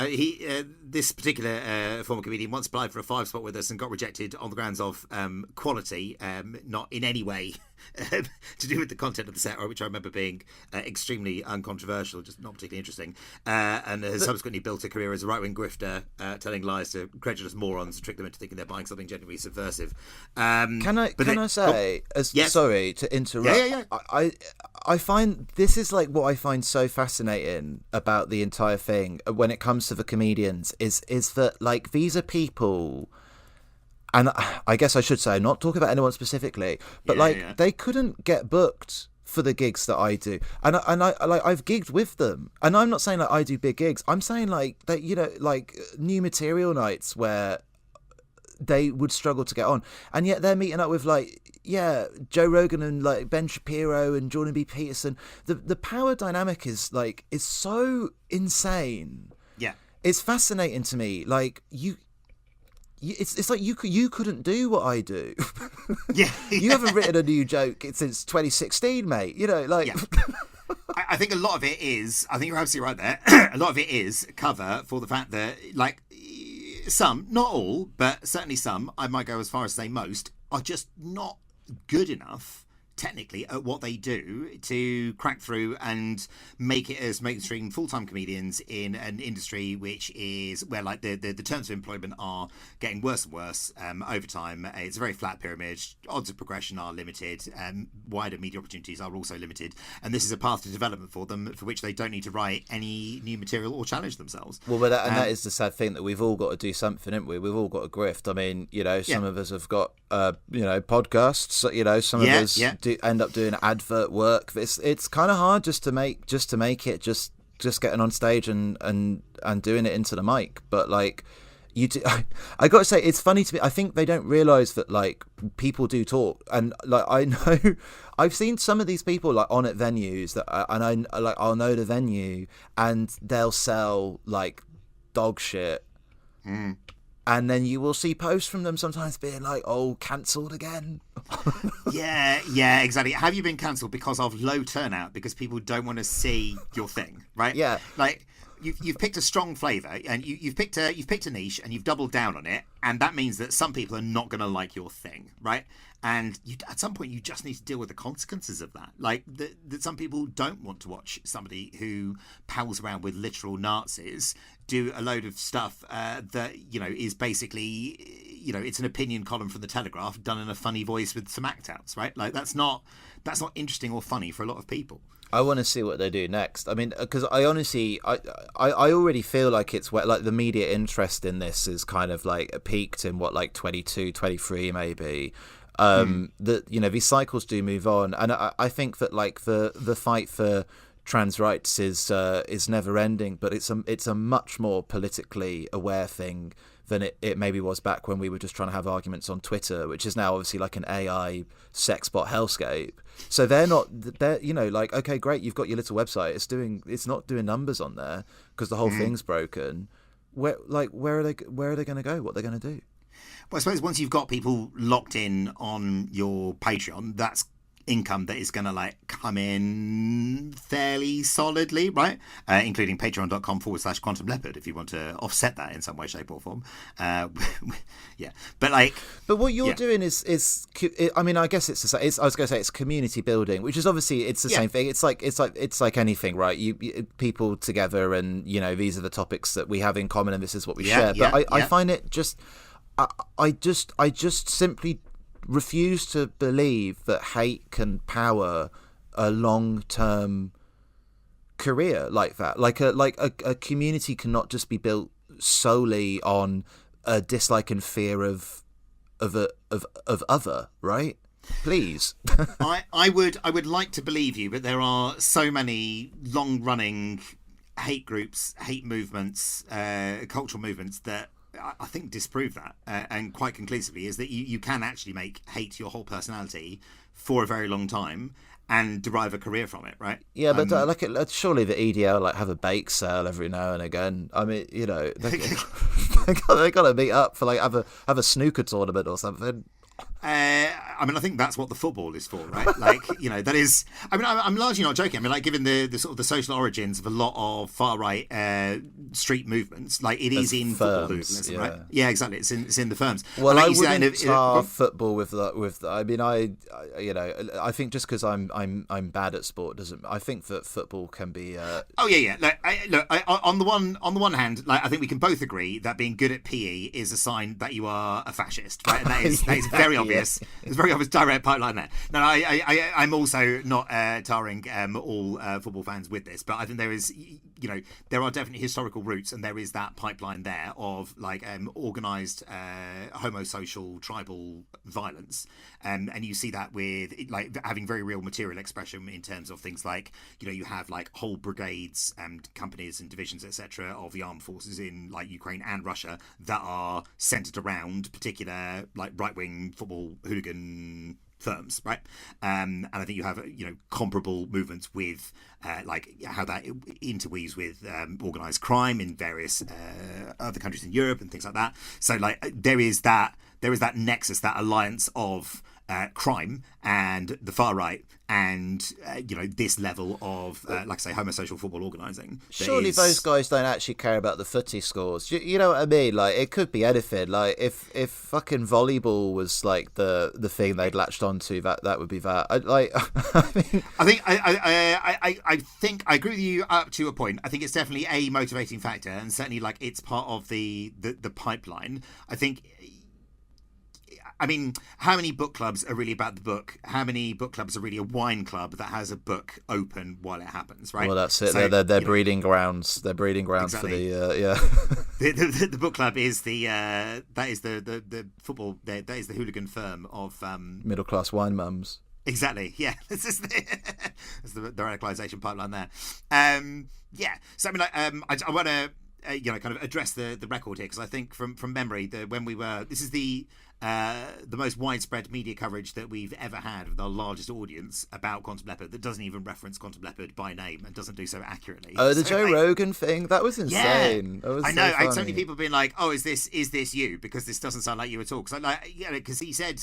This particular former comedian once applied for a 5 spot with us and got rejected on the grounds of quality, not in any way to do with the content of the set, which I remember being extremely uncontroversial, just not particularly interesting, and has subsequently built a career as a right-wing grifter, telling lies to credulous morons to trick them into thinking they're buying something genuinely subversive. Can I say, yes. Sorry to interrupt, Yeah. I find this is like what I find so fascinating about the entire thing when it comes to the comedians is that like these are people, and I guess I should say not talk about anyone specifically, but they couldn't get booked for the gigs that I do, and I've gigged with them, and I'm not saying like I do big gigs. I'm saying like that, you know, like new material nights where they would struggle to get on, and yet they're meeting up with like Joe Rogan and like Ben Shapiro and Jordan B. Peterson. The power dynamic is so insane. Yeah, it's fascinating to me. Like it's like you couldn't do what I do. Yeah, you haven't written a new joke since 2016, mate. You know, like. Yeah. I think a lot of it is. I think you're absolutely right there. A lot of it is cover for the fact that, like, some, not all, but certainly some, I might go as far as say most, are just not good enough technically at what they do to crack through and make it as mainstream full-time comedians in an industry which is where like the terms of employment are getting worse and worse over time. It's a very flat pyramid. Odds of progression are limited. Wider media opportunities are also limited, and this is a path to development for them for which they don't need to write any new material or challenge themselves. Well, that is the sad thing, that we've all got to do something, haven't we? We've all got to grift. I mean, you know, some of us have got podcasts. You know, some of us do end up doing advert work. It's kind of hard just to make it, just getting on stage and doing it into the mic. But like, you do, I got to say, it's funny to me. I think they don't realise that like people do talk, and like I know I've seen some of these people like on at venues I'll know the venue and they'll sell like dog shit. And then you will see posts from them sometimes being like, "Oh, cancelled again." yeah, exactly. Have you been cancelled because of low turnout? Because people don't want to see your thing, right? Yeah. Like you've picked a strong flavour, and you've picked a niche, and you've doubled down on it, and that means that some people are not going to like your thing, right? And at some point, you just need to deal with the consequences of that. Like that some people don't want to watch somebody who pals around with literal Nazis do a load of stuff that, you know, is basically, you know, it's an opinion column from the Telegraph done in a funny voice with some act outs, right? Like that's not interesting or funny for a lot of people. I want to see what they do next. I mean, because I honestly, I already feel like it's where like the media interest in this is kind of like peaked in what, like 22, 23 maybe. That, you know, these cycles do move on, and I think that like the fight for trans rights is never ending, but it's a much more politically aware thing than it maybe was back when we were just trying to have arguments on Twitter, which is now obviously like an AI sex bot hellscape. So they're you know, like, okay, great, you've got your little website, it's not doing numbers on there because the whole thing's broken. Where are they going to go? What are they going to do? Well, I suppose once you've got people locked in on your Patreon, that's income that is going to like come in fairly solidly, right? Including patreon.com/quantum leopard if you want to offset that in some way, shape or form. Yeah, but what you're doing is I mean, I guess I was going to say it's community building, which is obviously it's the same thing. It's like anything, right? You people together, and you know, these are the topics that we have in common, and this is what we share. But I find it just I just simply refuse to believe that hate can power a long-term career like that. Like a community cannot just be built solely on a dislike and fear of other, right? Please. I would like to believe you, but there are so many long-running hate groups, hate movements, cultural movements that I think disprove that, and quite conclusively, is that you can actually make hate your whole personality for a very long time and derive a career from it, right? Yeah, but surely the EDL like have a bake sale every now and again. I mean, you know, they got to meet up for like have a snooker tournament or something. I mean, I think that's what the football is for, right? Like, you know, that is. I mean, I'm largely not joking. I mean, like, given the sort of the social origins of a lot of far right street movements, like it is in football hooliganism, right? Yeah, exactly. It's in the firms. Well, like I wouldn't tar football with. I mean, I think just because I'm bad at sport doesn't. I think that football can be. Oh yeah. Like, on the one hand, like I think we can both agree that being good at PE is a sign that you are a fascist, right? And that is very obvious. There's a very obvious direct pipeline there. No, I'm also not tarring all football fans with this, but I think there is, you know, there are definitely historical roots, and there is that pipeline there of like organised homosocial tribal violence, and you see that with like having very real material expression in terms of things like, you know, you have like whole brigades and companies and divisions, etc., of the armed forces in like Ukraine and Russia that are centered around particular like right-wing football hooligan firms, right? And I think you have, you know, comparable movements with like how that interweaves with organised crime in various other countries in Europe and things like that. So like there is that nexus, that alliance of crime and the far right, and you know, this level of like I say, homosocial football organising. Surely those guys don't actually care about the footy scores. You know what I mean? Like it could be anything. Like if fucking volleyball was like the thing they'd latched onto, that would be that. I think I agree with you up to a point. I think it's definitely a motivating factor, and certainly like it's part of the pipeline. I mean, how many book clubs are really about the book? How many book clubs are really a wine club that has a book open while it happens, right? Well, that's it. So, they're breeding grounds. They're breeding grounds exactly. For the the book club is the football. That is the hooligan firm of middle class wine mums. Exactly. Yeah, this is the radicalisation pipeline there. Yeah. So I mean, like, I want to you know, kind of address the record here, because I think from memory, this is the most widespread media coverage that we've ever had with our largest audience about Quantum Leopard that doesn't even reference Quantum Leopard by name and doesn't do so accurately. Oh, the Joe Rogan thing, that was insane. Yeah, I know. I had so many people being like, "Oh, is this you?" Because this doesn't sound like you at all. Because he said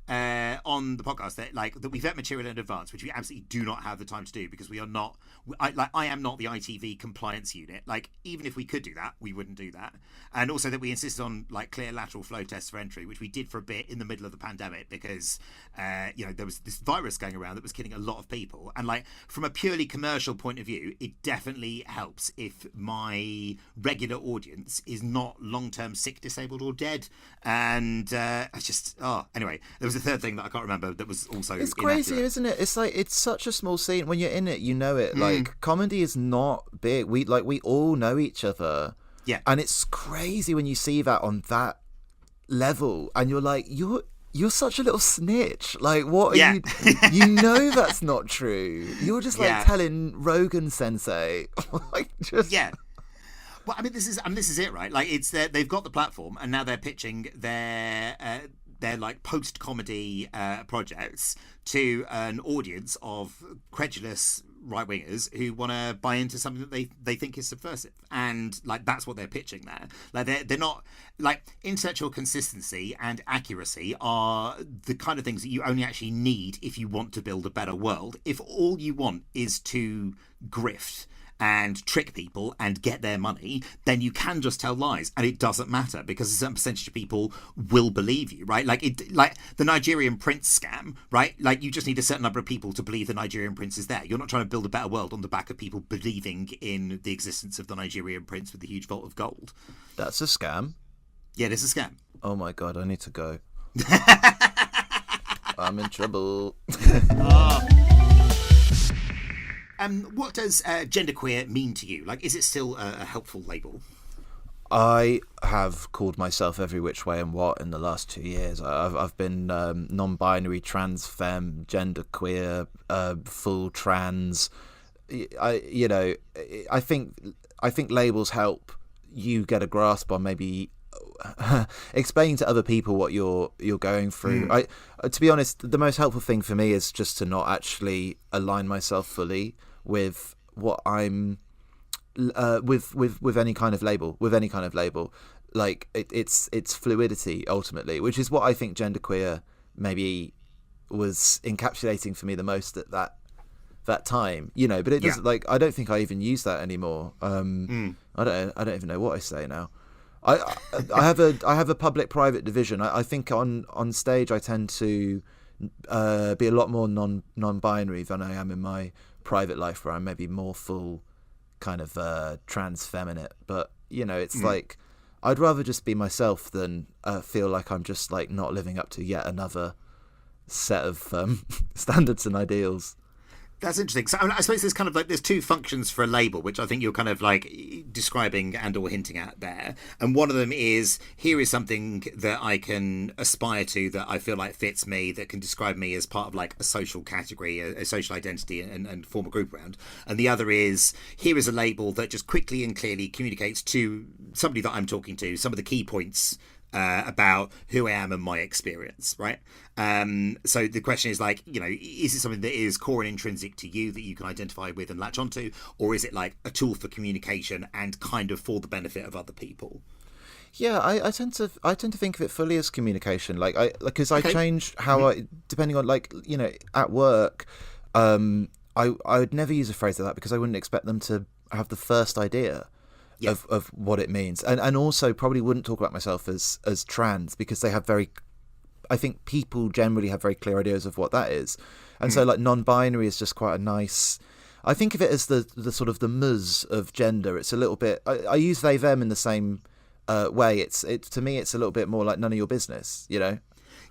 on the podcast that we vet material in advance, which we absolutely do not have the time to do because we are not. I am not the ITV compliance unit. Like, even if we could do that, we wouldn't do that. And also that we insisted on like clear lateral flow tests for entry, which we did for a bit in the middle of the pandemic because you know, there was this virus going around that was killing a lot of people. And like, from a purely commercial point of view, it definitely helps if my regular audience is not long-term sick, disabled, or dead. And anyway, there was a third thing that I can't remember that was also it's crazy, isn't it? It's like, it's such a small scene. When you're in it, you know it. Like, comedy is not big. We all know each other. Yeah. And it's crazy when you see that on that level, and you're like, you're such a little snitch. Like, what are you? You know that's not true. You're just like telling Rogan Sensei, like, just Well, I mean, this is it, right? Like, it's they've got the platform, and now they're pitching their like post-comedy projects to an audience of credulous right-wingers who want to buy into something that they think is subversive, and like that's what they're pitching there. Like, they're not like intellectual consistency and accuracy are the kind of things that you only actually need if you want to build a better world. If all you want is to grift and trick people and get their money, then you can just tell lies and it doesn't matter, because a certain percentage of people will believe you, right? Like the Nigerian prince scam, right? Like, you just need a certain number of people to believe the Nigerian prince is there. You're not trying to build a better world on the back of people believing in the existence of the Nigerian prince with the huge vault of gold. That's a scam. Yeah, it is a scam. Oh my god, I need to go. I'm in trouble. What does genderqueer mean to you? Like, is it still a helpful label? I have called myself every which way and what in the last 2 years. I've been non-binary, trans, femme, genderqueer, full trans. I think labels help you get a grasp on maybe explaining to other people what you're going through. To be honest, the most helpful thing for me is just to not actually align myself fully with what I'm with any kind of label. Like, it's fluidity ultimately, which is what I think genderqueer maybe was encapsulating for me the most at that time, you know. But it doesn't like I don't think I even use that anymore. I don't even know what I say now. I have a public-private division. I think on stage I tend to be a lot more non-binary than I am in my private life, where I'm maybe more full kind of trans feminine. But you know, it's like I'd rather just be myself than feel like I'm just like not living up to yet another set of standards and ideals. That's interesting. So I suppose there's kind of like there's two functions for a label, which I think you're kind of like describing and or hinting at there. And one of them is, here is something that I can aspire to, that I feel like fits me, that can describe me as part of like a social category, a social identity, and form a group around. And the other is, here is a label that just quickly and clearly communicates to somebody that I'm talking to some of the key points about who I am and my experience, right? So the question is like, you know, is it something that is core and intrinsic to you that you can identify with and latch onto, or is it like a tool for communication and kind of for the benefit of other people? Yeah, I tend to think of it fully as communication. I change how I, depending on like, you know, at work, I would never use a phrase like that because I wouldn't expect them to have the first idea. Yeah. Of what it means, and also probably wouldn't talk about myself as trans because they have I think people generally have very clear ideas of what that is, and so like non-binary is just quite a nice. I think of it as the sort of the ms of gender. It's a little bit. I use they them in the same way. It's to me it's a little bit more like none of your business, you know.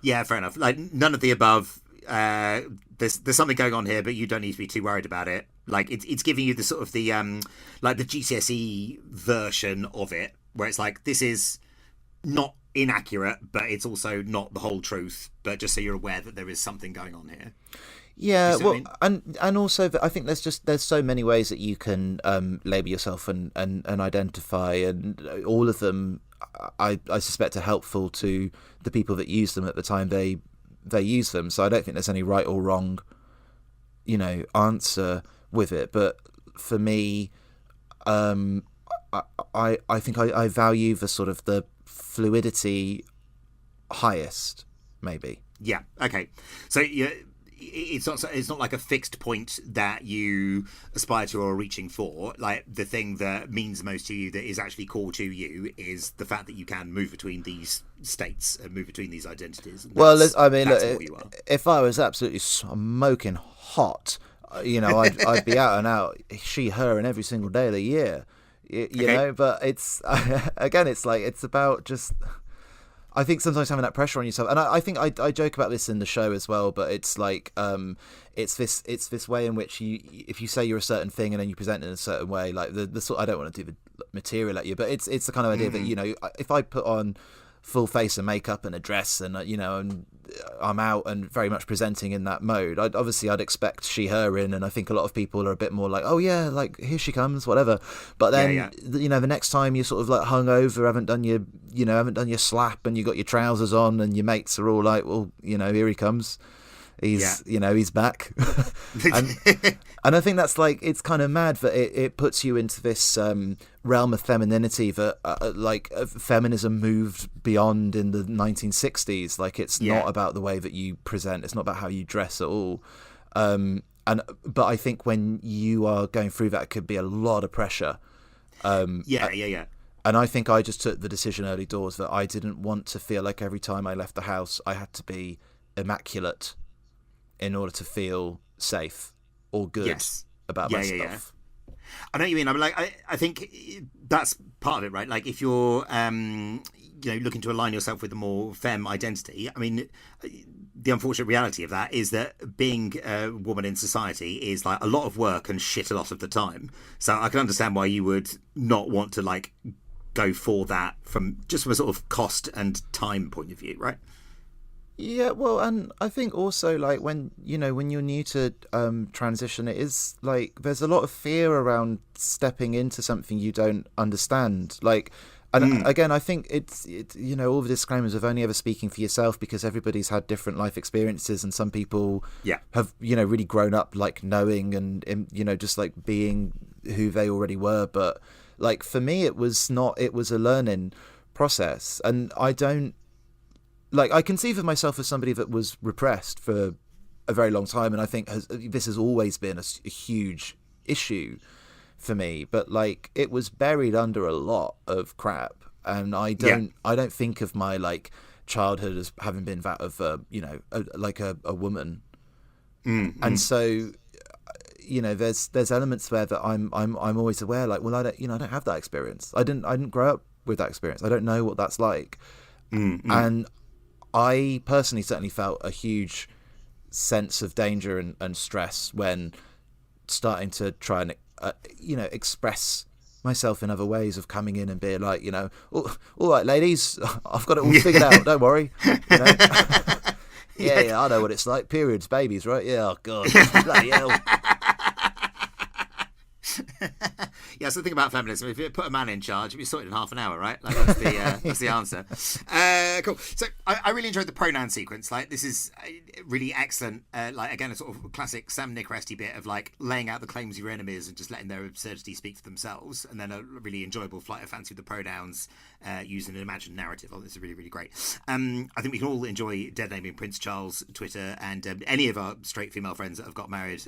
Yeah, fair enough. Like none of the above. There's something going on here, but you don't need to be too worried about it. Like it's giving you the sort of the like the GCSE version of it, where it's like, this is not inaccurate, but it's also not the whole truth. But just so you're aware that there is something going on here. Yeah, well, I mean? and also I think there's so many ways that you can label yourself and identify, and all of them I suspect are helpful to the people that use them at the time they use them. So I don't think there's any right or wrong, you know, answer with it. But for me, I think I value the sort of the fluidity highest, maybe. Yeah. Okay. So yeah. It's not like a fixed point that you aspire to or are reaching for. Like the thing that means most to you, that is actually core to you, is the fact that you can move between these states and move between these identities. Well, I mean, look, if I was absolutely smoking hot, you know, I'd be out and out, she, her, and every single day of the year. You know, but it's again, it's like it's about just. I think sometimes having that pressure on yourself, and I think I joke about this in the show as well, but it's like it's this way in which if you say you're a certain thing and then you present it in a certain way, like the sort, I don't want to do the material at you, but it's the kind of idea that, you know, if I put on full face and makeup and a dress and, you know, and I'm out and very much presenting in that mode, I'd expect she, her in, and I think a lot of people are a bit more like, oh yeah, like here she comes, whatever. But then you know, the next time you're sort of like hungover, haven't done your slap, and you got your trousers on, and your mates are all like, well, you know, here he comes. He's you know, he's back. and I think that's like, it's kind of mad that it puts you into this realm of femininity that feminism moved beyond in the 1960s. Like it's not about the way that you present, it's not about how you dress at all. But I think when you are going through that, it could be a lot of pressure. And I think I just took the decision early doors that I didn't want to feel like every time I left the house I had to be immaculate in order to feel safe or good about my stuff. I know what you mean. I mean, like, I think that's part of it, right? Like, if you're, you know, looking to align yourself with a more femme identity, I mean, the unfortunate reality of that is that being a woman in society is like a lot of work and shit a lot of the time. So I can understand why you would not want to like go for that from a sort of cost and time point of view, right? Yeah, well, and I think also like when you're new to transition, it is like there's a lot of fear around stepping into something you don't understand. Like, and again, I think it's you know, all the disclaimers of only ever speaking for yourself, because everybody's had different life experiences, and some people have, you know, really grown up like knowing and you know, just like being who they already were. But like for me, it was a learning process, and I don't like I conceive of myself as somebody that was repressed for a very long time, and I think this has always been a huge issue for me. But like, it was buried under a lot of crap, and I don't think of my like childhood as having been that of a woman, and so there's elements there that I'm always aware, like, well, I don't have that experience. I didn't grow up with that experience. I don't know what that's like. And I personally certainly felt a huge sense of danger and stress when starting to try and express myself in other ways, of coming in and being like, all right, ladies, I've got it all figured out, don't worry. Yeah, I know what it's like. Periods, babies, right? Yeah, oh god, bloody hell. Yeah, so the thing about feminism, if you put a man in charge, it'd be sorted in half an hour, right? Like, that's the answer. Cool. So I really enjoyed the pronoun sequence. Like, this is really excellent. Like, again, a sort of classic Sam Nicoresti bit of like laying out the claims of your enemies and just letting their absurdity speak for themselves, and then a really enjoyable flight of fancy with the pronouns using an imagined narrative. Oh, this is really, really great. I think we can all enjoy Dead Naming Prince Charles Twitter, and any of our straight female friends that have got married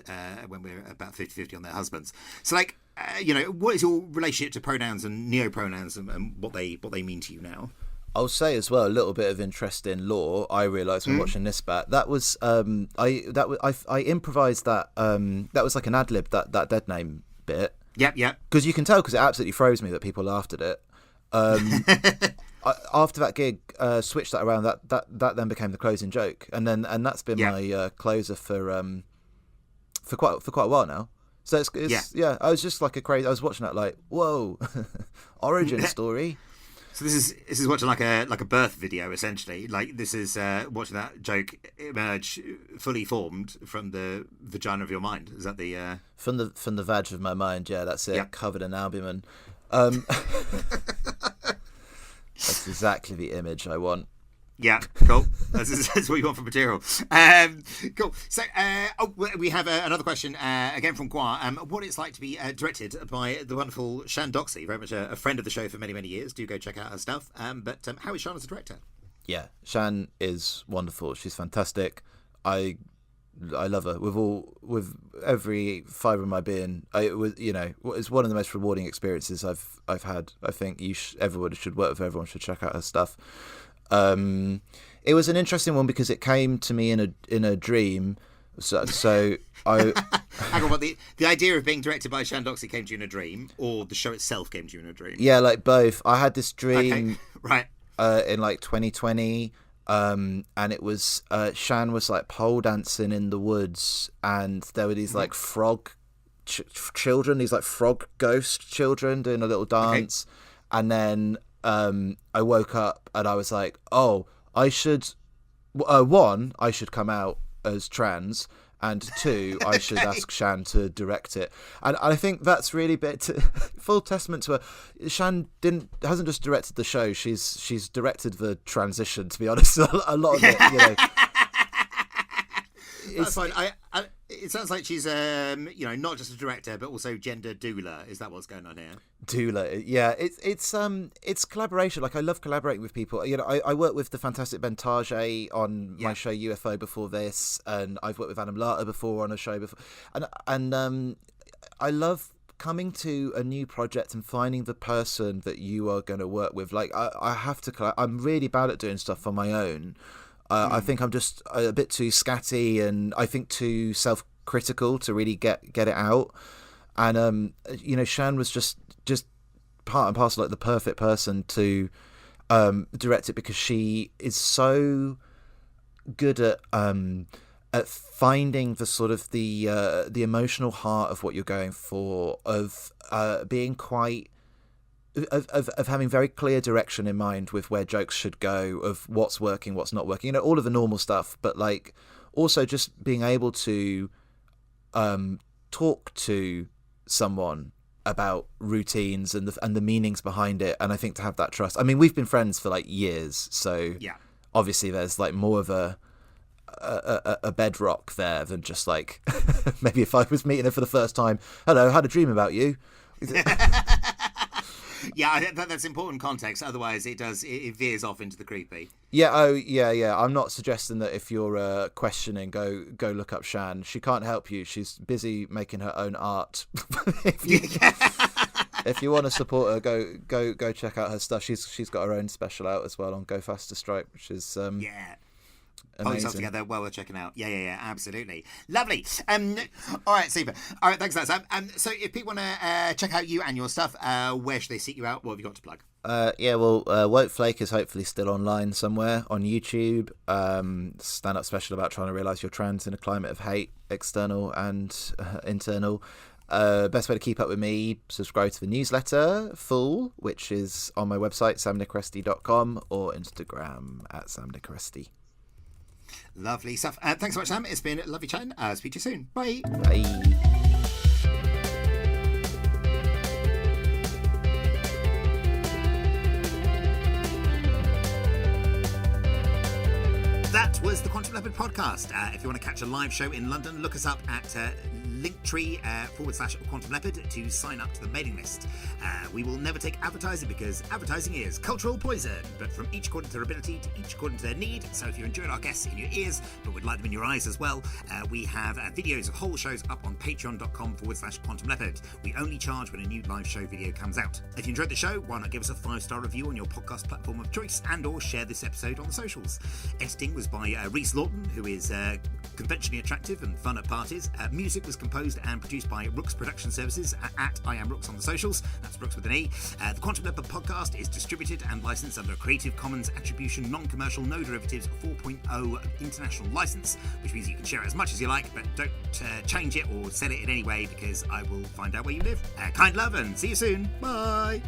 when we're about 50-50 on their husbands. So, like, what is your relationship to pronouns and neo-pronouns, and what they mean to you now? I'll say as well, a little bit of interest in law. I realised when watching this back, that was I improvised that. That was like an ad lib, that dead name bit. Yep. Because you can tell, because it absolutely froze me that people laughed at it. After that gig, switched that around. That then became the closing joke, and that's been my closer for quite a while now. So it's I was just like I was watching that like, whoa, origin story. So this is watching like a birth video, essentially. Like, this is watching that joke emerge fully formed from the vagina of your mind. Is that the from the vag of my mind? Yeah, that's it. Yep. Covered in albumin. That's exactly the image I want. Yeah, cool. That's what you want for material. Cool. So we have another question again from Gua. What it's like to be directed by the wonderful Shan Doxey, very much a friend of the show for many, many years. Do go check out her stuff. But how is Shan as a director? Yeah, Shan is wonderful. She's fantastic. I love her with every fibre of my being. It's one of the most rewarding experiences I've had. I think everyone should work with her. Everyone should check out her stuff. It was an interesting one because it came to me in a dream. So I hang on. What the idea of being directed by Shan Doxey came to you in a dream, or the show itself came to you in a dream? Yeah, like both. I had this dream, right, in like 2020, and it was Shan was like pole dancing in the woods, and there were these like frog children, these like frog ghost children doing a little dance, and then I woke up and I was like, oh, I should come out as trans, and two, I should ask Shan to direct it. And I think that's really full testament to her. Shan hasn't just directed the show, she's directed the transition, to be honest. A lot of it, That's fine. It sounds like she's not just a director but also gender doula. Is that what's going on here? Doula, yeah. It's collaboration. Like, I love collaborating with people. I worked with the fantastic Ben Tajay on my show UFO before this, and I've worked with Adam Lata before on a show before, and I love coming to a new project and finding the person that you are going to work with. Like, I have to. I'm really bad at doing stuff on my own. I think I'm just a bit too scatty, and I think too self-critical to really get it out. And Shan was just part and parcel, like the perfect person to direct it, because she is so good at finding the sort of the emotional heart of what you're going for, of being quite. Of having very clear direction in mind with where jokes should go, of what's working, what's not working, all of the normal stuff, but like also just being able to talk to someone about routines and the meanings behind it. And I think to have that trust. I mean, we've been friends for like years, so obviously there's like more of a bedrock there than just like maybe if I was meeting her for the first time. Hello, had a dream about you. Yeah, that's important context. Otherwise, it veers off into the creepy. Yeah. Oh, yeah. I'm not suggesting that if you're questioning, go look up Shan. She can't help you. She's busy making her own art. If you want to support her, go check out her stuff. She's got her own special out as well on Go Faster Stripe, which is Pull yourself together, well worth checking out. Yeah, absolutely. Lovely. All right, super. All right, thanks for that, Sam. So if people want to check out you and your stuff, where should they seek you out? What have you got to plug? Won't Flake is hopefully still online somewhere on YouTube. Stand-up special about trying to realise you're trans in a climate of hate, external and internal. Best way to keep up with me, subscribe to the newsletter, Full, which is on my website, samnicoresti.com, or Instagram at samnicoresti. Lovely stuff. Thanks so much, Sam. It's been lovely chatting. Speak to you soon. Bye. Bye. That was the Quantum Leopard podcast. If you want to catch a live show in London, look us up at linktree/Quantum Leopard to sign up to the mailing list. We will never take advertising because advertising is cultural poison, but from each according to their ability to each according to their need. So if you enjoyed our guests in your ears, but would like them in your eyes as well, we have videos of whole shows up on patreon.com/Quantum Leopard. We only charge when a new live show video comes out. If you enjoyed the show, why not give us a 5-star review on your podcast platform of choice and or share this episode on the socials. Editing was by Rhys Lawton, who is conventionally attractive and fun at parties. Music was composed and produced by Rooks Production Services at I Am Rooks on the socials. That's Rooks with an E. The Quantum Leopard podcast is distributed and licensed under a Creative Commons Attribution Non-Commercial No Derivatives 4.0 international license, which means you can share it as much as you like, but don't change it or sell it in any way because I will find out where you live. Kind love and see you soon. Bye.